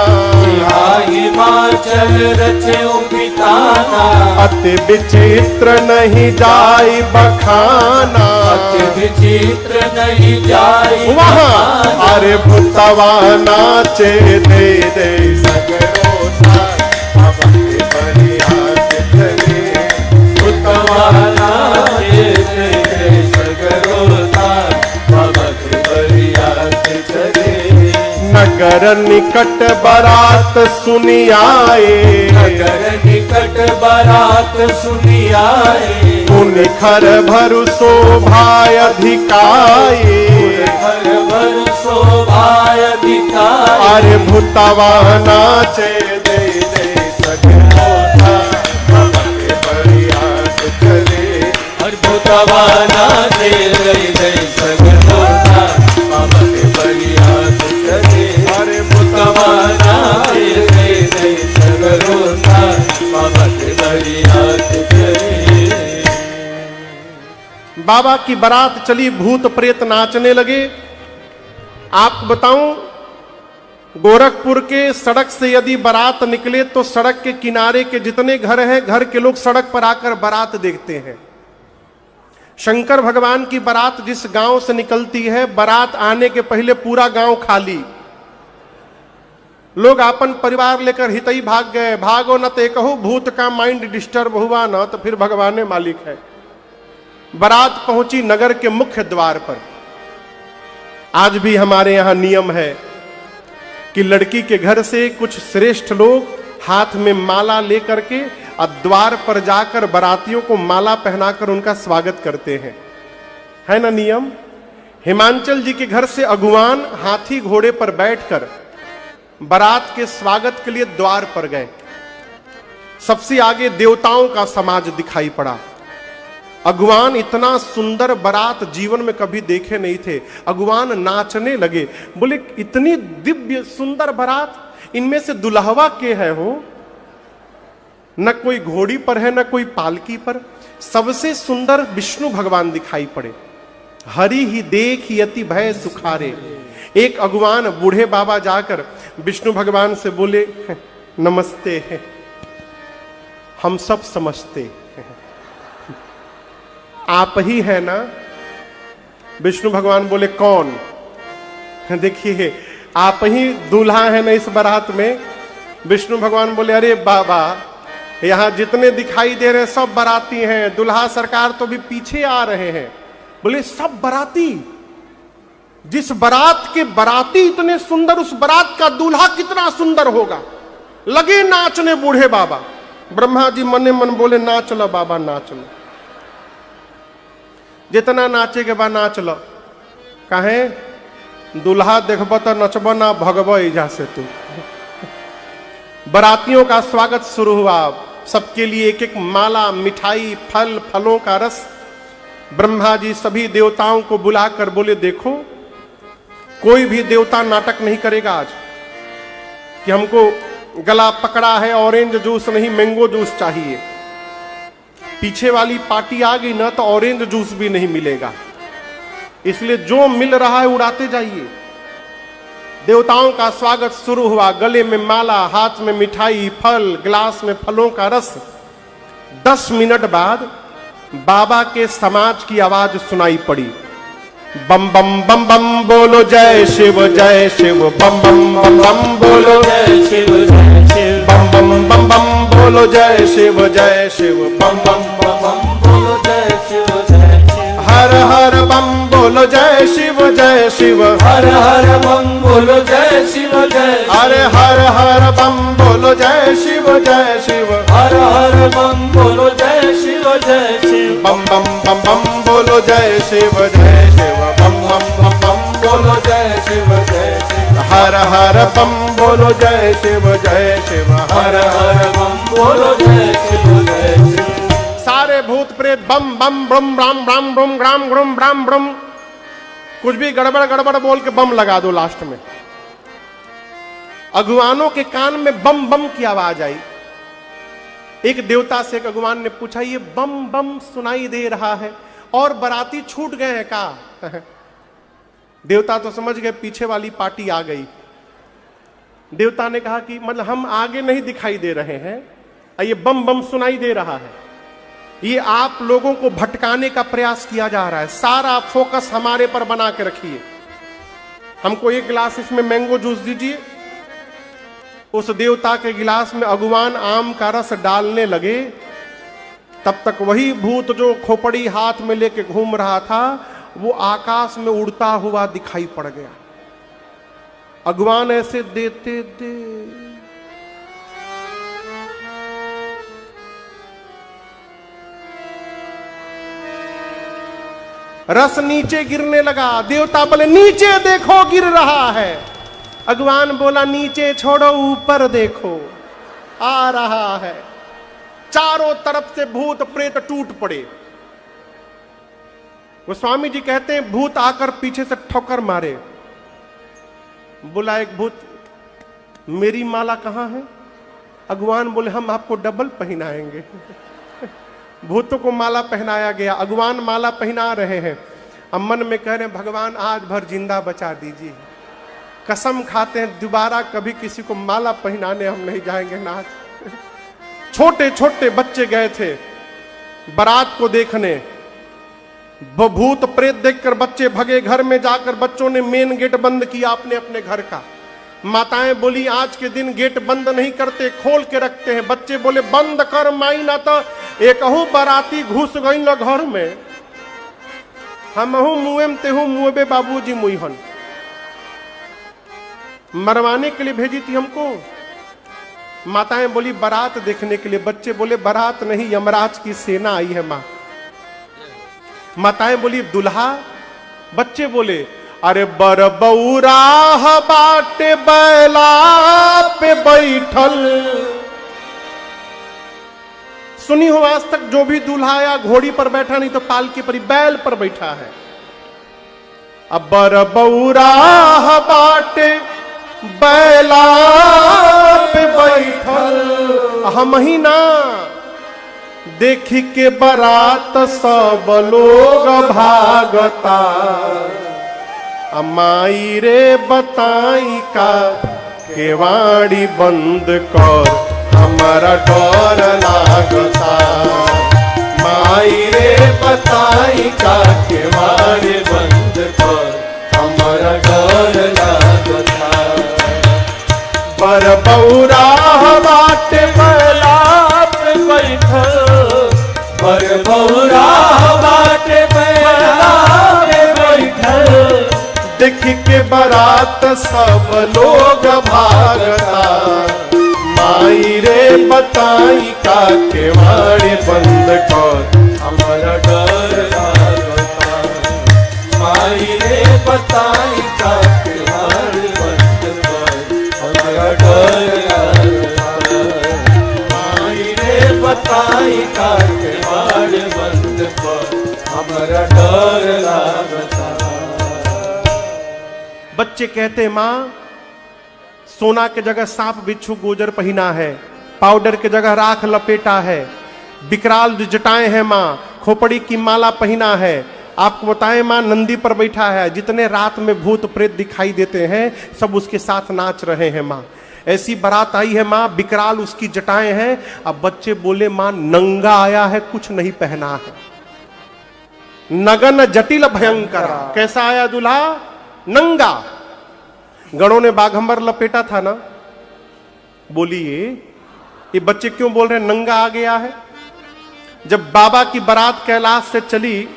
हिमाचल रचो बिताना। अति विचित्र नहीं जाई बखाना, अति विचित्र नहीं जाई वहाँ अरे भूतवा नाचे दे दे सगरो थार, बाबा के परियात चले। भूतवा नाचे दे दे सगरो थार, बाबा के परियात चले। नगर निकट बारात सुनी आए, नगर निकट बारात सुनी आए। पुनि खर भरु शोभाय अधिकाए। घर भर शोभाय अधिकाए। अरे भूतवा नाचे दे दे सगरो थार, बाबा के परियात चले। और भूतवा नाचे दे दे सगरो थार, बाबा के परियात चले। अरे भूतवा नाचे दे दे सगरो थार, बाबा के परियात चले। बाबा की बारात चली, भूत प्रेत नाचने लगे। आप बताऊं, गोरखपुर के सड़क से यदि बारात निकले तो सड़क के किनारे के जितने घर हैं, घर के लोग सड़क पर आकर बारात देखते हैं। शंकर भगवान की बारात जिस गांव से निकलती है, बारात आने के पहले पूरा गांव खाली। लोग अपन परिवार लेकर हितई भाग गए। भागो न ते कहो, भूत का माइंड डिस्टर्ब हुआ न तो फिर भगवान मालिक है। बारात पहुंची नगर के मुख्य द्वार पर। आज भी हमारे यहां नियम है कि लड़की के घर से कुछ श्रेष्ठ लोग हाथ में माला लेकर के और द्वार पर जाकर बारातियों को माला पहनाकर उनका स्वागत करते हैं, है ना नियम। हिमांचल जी के घर से अगुवान हाथी घोड़े पर बैठकर बारात के स्वागत के लिए द्वार पर गए। सबसे आगे देवताओं का समाज दिखाई पड़ा। अगुवान इतना सुंदर बारात जीवन में कभी देखे नहीं थे। अगुवान नाचने लगे, बोले इतनी दिव्य सुंदर बारात, इनमें से दुल्हवा के है हो? न कोई घोड़ी पर है न कोई पालकी पर। सबसे सुंदर विष्णु भगवान दिखाई पड़े। हरि ही देख यति भय सुखारे। एक अगुवान बूढ़े बाबा जाकर विष्णु भगवान से बोले, नमस्ते, हम सब समझते हैं, आप ही है ना? विष्णु भगवान बोले, कौन? देखिए आप ही दूल्हा है ना इस बारात में। विष्णु भगवान बोले, अरे बाबा, यहां जितने दिखाई दे रहे हैं सब बाराती हैं, दुल्हा सरकार तो भी पीछे आ रहे हैं। बोले सब बाराती? जिस बारात के बाराती इतने सुंदर, उस बारात का दूल्हा कितना सुंदर होगा। लगे नाचने बूढ़े बाबा। ब्रह्मा जी मने मन बोले ना चलो बाबा ना चलो, जितना नाचे के बा नाच लो, काहे दुल्हा देखब तो नचब ना भगब एजा से तू। बरातियों का स्वागत शुरू हुआ, सबके लिए एक एक माला, मिठाई, फल, फलों का रस। ब्रह्मा जी सभी देवताओं को बुलाकर बोले देखो, कोई भी देवता नाटक नहीं करेगा आज कि हमको गला पकड़ा है, ऑरेंज जूस नहीं मैंगो जूस चाहिए। पीछे वाली पार्टी आ गई ना तो ऑरेंज जूस भी नहीं मिलेगा, इसलिए जो मिल रहा है उड़ाते जाइए। देवताओं का स्वागत शुरू हुआ, गले में माला, हाथ में मिठाई, फल, गिलास में फलों का रस। 10 मिनट बाद बाबा के समाज की आवाज सुनाई पड़ी, बम बम बम बम बोलो जय शिव बम बम बम बम बोलो जय शिव जय शिव, बम बम बम बम बोलो जय शिव बम बम बम बम बोलो जय शिव जय शिव, हर हर बम बोलो जय शिव हर हर बम बोलो जय शिव जय शिव, अरे हर हर बम बोलो जय शिव हर हर बम बोलो जय शिव जय शिव, बम बम बम बम बोलो जय शिव बम बम बम बम बोलो जय शिव जय शिव, हर हर बम बोलो जय शिव हर हर बम बोलो जय शिव जय शिव। सारे भूत प्रेत बम बम ब्रम राम राम ब्रम ग्राम ग्रम ब्राम ब्रम, कुछ भी गड़बड़ गड़बड़ बोल के बम लगा दो लास्ट में। अगुवानों के कान में बम बम की आवाज आई। एक देवता से एक अगुवान ने पूछा, ये बम बम सुनाई दे रहा है और बाराती छूट गए हैं का? देवता तो समझ गए पीछे वाली पार्टी आ गई। देवता ने कहा कि मतलब हम आगे नहीं दिखाई दे रहे हैं, ये बम बम सुनाई दे रहा है, ये आप लोगों को भटकाने का प्रयास किया जा रहा है, सारा फोकस हमारे पर बना के रखिए। हमको एक गिलास इसमें मैंगो जूस दीजिए। उस देवता के गिलास में अगुवान आम का रस डालने लगे, तब तक वही भूत जो खोपड़ी हाथ में लेके घूम रहा था वो आकाश में उड़ता हुआ दिखाई पड़ गया। अगुवान ऐसे देते दे रस नीचे गिरने लगा। देवता बोले नीचे देखो गिर रहा है। अगुवान बोला नीचे छोड़ो ऊपर देखो आ रहा है। चारों तरफ से भूत प्रेत टूट पड़े। गोस्वामी जी कहते हैं भूत आकर पीछे से ठोकर मारे। बोला एक भूत मेरी माला कहां है? अगुवान बोले हम आपको डबल पहनाएंगे। भूतों को माला पहनाया गया, अगुवान माला पहना रहे हैं। अब मन में कह रहे हैं भगवान आज भर जिंदा बचा दीजिए, कसम खाते हैं दोबारा कभी किसी को माला पहनाने हम नहीं जाएंगे नाथ। छोटे छोटे बच्चे गए थे बारात को देखने, भूत प्रेत देखकर बच्चे भगे। घर में जाकर बच्चों ने मेन गेट बंद किया अपने अपने घर का। माताएं बोली आज के दिन गेट बंद नहीं करते, खोल के रखते हैं। बच्चे बोले बंद कर माई, ना तो एक बाराती घुस गई न घर में, हमहू मुएम तेहू मुएबे बाबूजी मुईहन। मरवाने के लिए भेजी थी हमको। माताएं बोली बारात देखने के लिए। बच्चे बोले बारात नहीं यमराज की सेना आई है मां। माताएं बोली दुल्हा। बच्चे बोले अरे बर बौरा बाटे बैला पे बैठल। सुनी हो आज तक जो भी दूल्हा या घोड़ी पर बैठा नहीं तो पालकी पर, बैल पर बैठा है। अब बर बौरा बाटे बैला पे बैठल, हम ही ना देखी के बारात सब लोग भागता। अमाई रे बताई का केवाड़ी बंद कर, हमारा डर लागता। माई रे बताई का केवाड़ी बंद कर, हमारा डर लागता। बर बौरा बाटे बैला पे बैठल, बर बौरा बाटे बैला पे बैठल। देख के बारात सब लोग भागता। माई रे बताई का केवाड़ी बंद कर हमारा डर लागता। माई रे बताई का केवाड़ी बंद कर हमारा डर लागता। माई रे बताई का केवाड़ी बंद कर हमारा डर लागता। बच्चे कहते माँ सोना के जगह सांप बिच्छू गोजर पहना है, पाउडर के जगह राख लपेटा है, विकराल जटाएं हैं माँ, खोपड़ी की माला पहना है। आपको बताएं माँ नंदी पर बैठा है, जितने रात में भूत प्रेत दिखाई देते हैं सब उसके साथ नाच रहे हैं माँ। ऐसी बारात आई है माँ, विकराल उसकी जटाएं हैं। अब बच्चे बोले माँ नंगा आया है, कुछ नहीं पहना है, नगन जटिल भयंकर। कैसा आया दूल्हा? नंगा। गणों ने बाघंबर लपेटा था ना। बोलिए ये बच्चे क्यों बोल रहे हैं नंगा आ गया है? जब बाबा की बारात कैलाश से चली,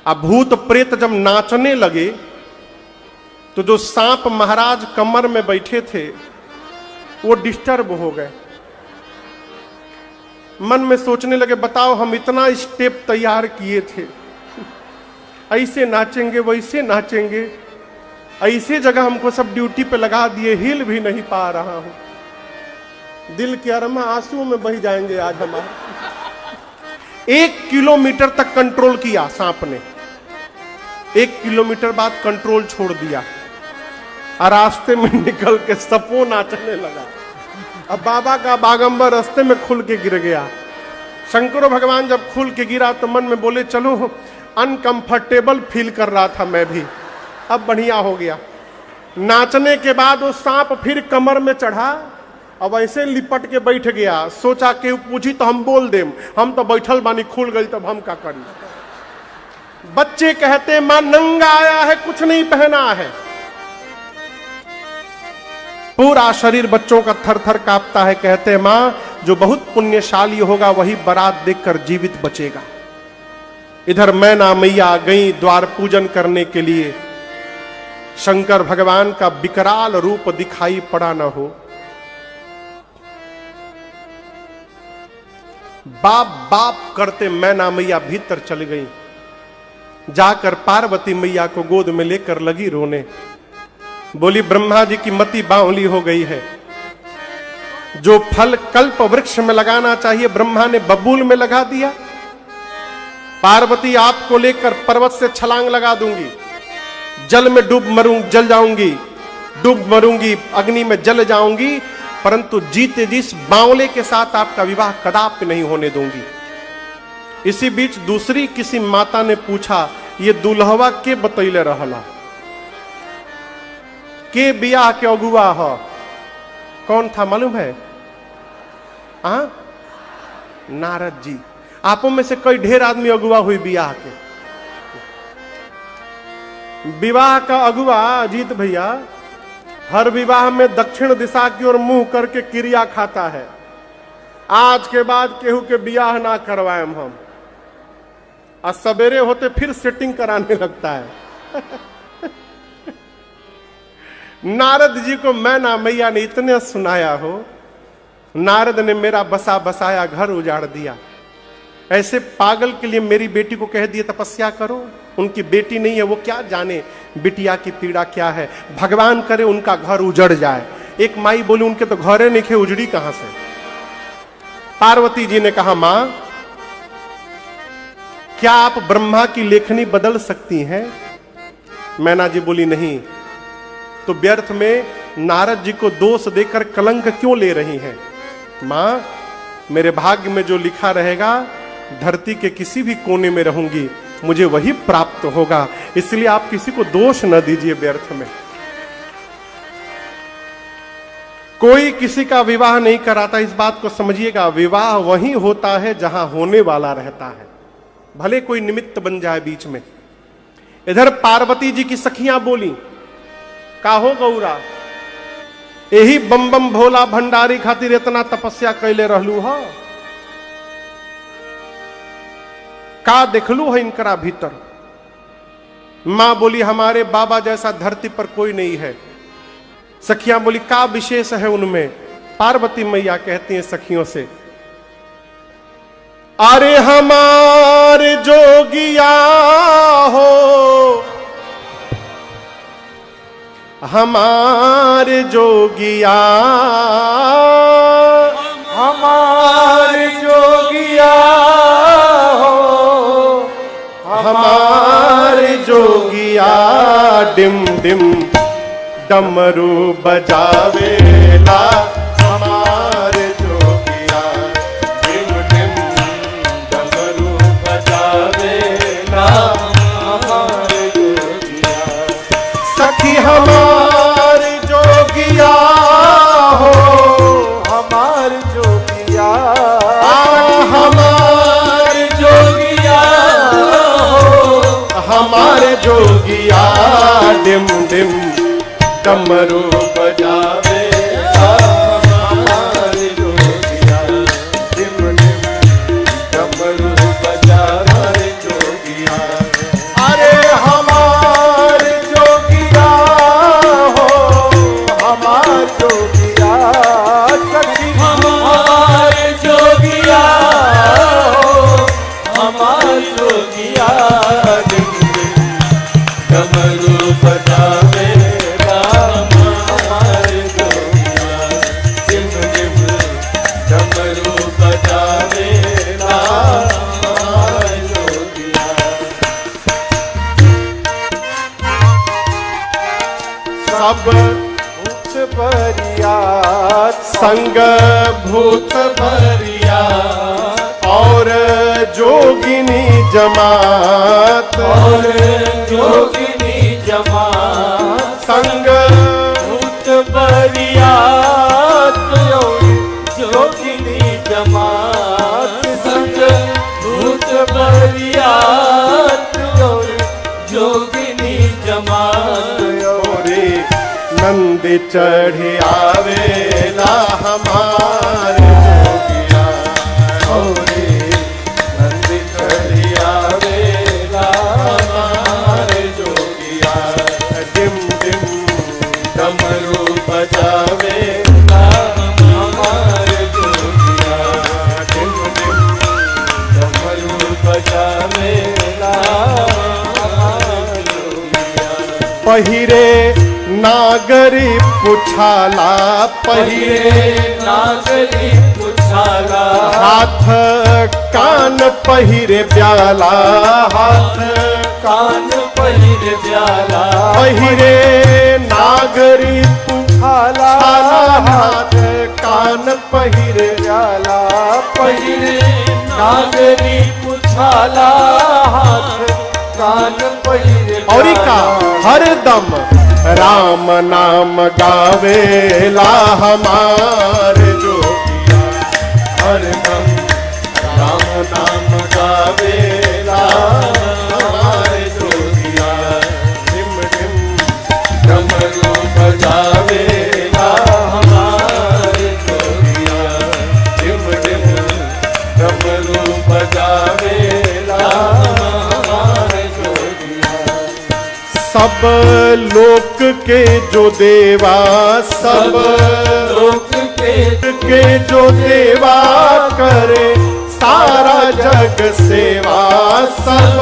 अब भूत प्रेत जब नाचने लगे तो जो सांप महाराज कमर में बैठे थे वो डिस्टर्ब हो गए। मन में सोचने लगे बताओ हम इतना स्टेप तैयार किए थे, ऐसे नाचेंगे वैसे नाचेंगे, ऐसे जगह हमको सब ड्यूटी पे लगा दिए, हिल भी नहीं पा रहा हूं। दिल के अरमा आंसू में बह जाएंगे आज हमारे। 1 किलोमीटर तक कंट्रोल किया सांप ने, 1 किलोमीटर बाद कंट्रोल छोड़ दिया और रास्ते में निकल के सपो नाचने लगा। अब बाबा का बागंबर रास्ते में खुल के गिर गया। शंकर भगवान जब खुल के गिरा तो मन में बोले चलो, अनकंफर्टेबल फील कर रहा था मैं भी, अब बढ़िया हो गया। नाचने के बाद वो सांप फिर कमर में चढ़ा, अब ऐसे लिपट के बैठ गया। सोचा कि पूछी तो हम बोल देम, हम तो बैठल बानी, खुल गई तब हम का करी। बच्चे कहते मां नंगा आया है, कुछ नहीं पहना है। पूरा शरीर बच्चों का थर थर कांपता है। कहते मां जो बहुत पुण्यशाली होगा वही बारात देखकर जीवित बचेगा। इधर मैना मैया गई द्वार पूजन करने के लिए, शंकर भगवान का विकराल रूप दिखाई पड़ा न हो। बाप बाप करते मैना मैया भीतर चल गई, जाकर पार्वती मैया को गोद में लेकर लगी रोने। बोली ब्रह्मा जी की मति बावली हो गई है, जो फल कल्प वृक्ष में लगाना चाहिए ब्रह्मा ने बबूल में लगा दिया। पार्वती आपको लेकर पर्वत से छलांग लगा दूंगी, जल में जल जाऊंगी, डूब मरूंगी, अग्नि में जल जाऊंगी, परंतु जीते जी इस बावले के साथ आपका विवाह कदापि नहीं होने दूंगी। इसी बीच दूसरी किसी माता ने पूछा ये दुल्हवा के बतैले रहला, के बियाह के अगुआ हो? कौन था मालूम है? नारद जी। आपों में से कई ढेर आदमी अगुआ हुई बियाह के। विवाह का अगुआ अजीत भैया हर विवाह में दक्षिण दिशा की ओर मुंह करके क्रिया खाता है, आज के बाद केहू के बियाह ना करवाएम हम। आज सवेरे होते फिर सेटिंग कराने लगता है। नारद जी को मैना मैया ने इतने सुनाया हो, नारद ने मेरा बसा बसाया घर उजाड़ दिया। ऐसे पागल के लिए मेरी बेटी को कह दिए तपस्या करो, उनकी बेटी नहीं है, वो क्या जाने बिटिया की पीड़ा क्या है। भगवान करे उनका घर उजड़ जाए। एक माई बोली उनके तो घरे नहीं खे, उजड़ी कहां से? पार्वती जी ने कहा मां क्या आप ब्रह्मा की लेखनी बदल सकती हैं? मैना जी बोली नहीं। तो व्यर्थ में नारद जी को दोष देकर कलंक क्यों ले रही हैं? मां मेरे भाग्य में जो लिखा रहेगा, धरती के किसी भी कोने में रहूंगी, मुझे वही प्राप्त होगा, इसलिए आप किसी को दोष न दीजिए व्यर्थ में। कोई किसी का विवाह नहीं कराता, इस बात को समझिएगा। विवाह वहीं होता है जहां होने वाला रहता है, भले कोई निमित्त बन जाए बीच में। इधर पार्वती जी की सखियां बोली काहो गौरा, यही बम बम भोला भंडारी खातिर इतना तपस्या कैले रहलू हो, का देखलू है इनकरा भीतर? मां बोली हमारे बाबा जैसा धरती पर कोई नहीं है। सखियां बोली का विशेष है उनमें? पार्वती मैया कहती हैं सखियों से अरे हमार जोगिया हो, हमार जोगिया, हमार जोगिया हो, हमार जोगिया डिम डिम डमरू बजावेला, हमार जोगिया डिम डिम डमरू बजावेला, हमार जोगिया। सखी हमार जोगिया हो, हमार जोगिया, हमार जोगिया हो, हमार जोगिया डिम डिम डमरू बजावे, हमार जोगिया, डिम डिम डमरू बजावे जोगिया। अरे हमार जोगिया हो, हमार जोगिया, सखी हमार जोगिया हो, हमार जोगिया, डिम डिम डमरू बजावे, हमार जोगिया, डिम डिम डमरू बजावे, हमार जोगिया। सब भूत बरियात, संग भूत बरिया और जोगिनी जमात, और जोगिनी जमात, संग भूत बरियात और जोगिनी जमात, संग भूत बरियात और जोगिनी जमात। रे नंद चढ़ी आवेला, हमार जोगिया औरे नंद चढ़ी आवेला, हमार जोगिया, डिम डिम डमरू बजावेला, हमार जोगिया, डिम डिम डमरू बजावेला, हमार जोगिया। पहिरे नागरी पुछाला, पहिरे नागरी पुछाला, हाथ कान पहिरे प्याला, हाथ कान पहिर प्याला, पहिरे नागरी पुछाला, हाथ कान पहिरे प्याला, पहिरे नागरी पुछाला, हाथ कान पहिर और का हरदम राम नाम गावेला, हमार जोगिया हरदम राम नाम गावेला, हमार जोगिया, डिम डिम डमरू बजावेला, हमार जोगिया, डिम डिम डमरू बजावेला, हमार जोगिया। सब लोक के जो देवा, सब लोक के जो देवा करे सारा जग सेवा, सब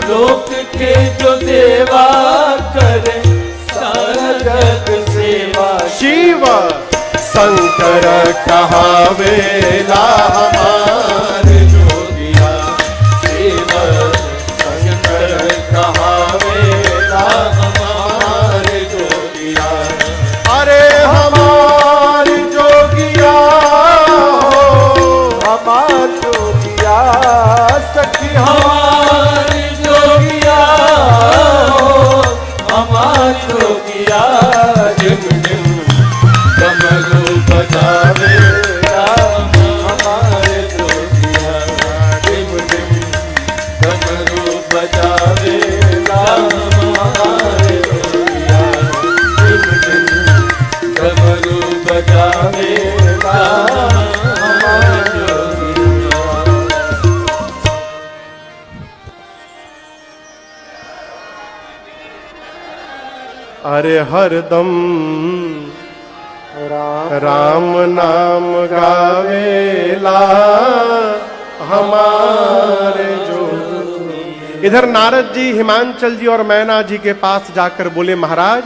लोक के जो देवा करे सारा जग सेवा, शिव शंकर कहावेला, हमार जोगिया, शिव शंकर कहावेला, हमार जोगिया। अरे हमार जोगिया हो, हमार जोगिया, सखी हमार जोगिया हो, हमार जोगिया, डिम डिम डमरू बजावेला, हमार जोगिया, डिम डिम डमरू बजावेला, हमार जोगिया, डिम डिम डमरू बजावेला, हमार जोगिया। अरे हरदम राम नाम गावेला, हमारे जो। इधर नारद जी हिमांचल जी और मैना जी के पास जाकर बोले, महाराज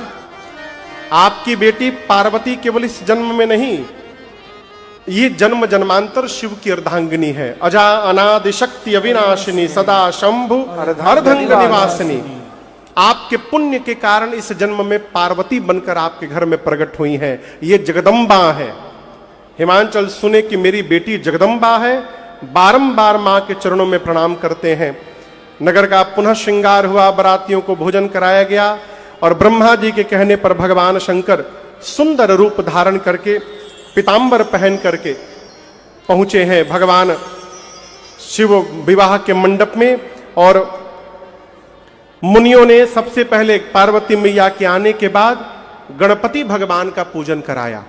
आपकी बेटी पार्वती केवल इस जन्म में नहीं, ये जन्म जन्मांतर शिव की अर्धांगिनी है। अजा अनादि शक्ति अविनाशिनी सदा शंभु अर्धंग निवासिनी। आपके पुण्य के कारण इस जन्म में पार्वती बनकर आपके घर में प्रकट हुई हैं। ये जगदम्बा है। हिमांचल सुने कि मेरी बेटी जगदम्बा है, बारंबार मां के चरणों में प्रणाम करते हैं। नगर का पुनः श्रृंगार हुआ, बरातियों को भोजन कराया गया और ब्रह्मा जी के कहने पर भगवान शंकर सुंदर रूप धारण करके पीतांबर पहन करके पहुंचे हैं भगवान शिव विवाह के मंडप में। और मुनियों ने सबसे पहले पार्वती मैया के आने के बाद गणपति भगवान का पूजन कराया।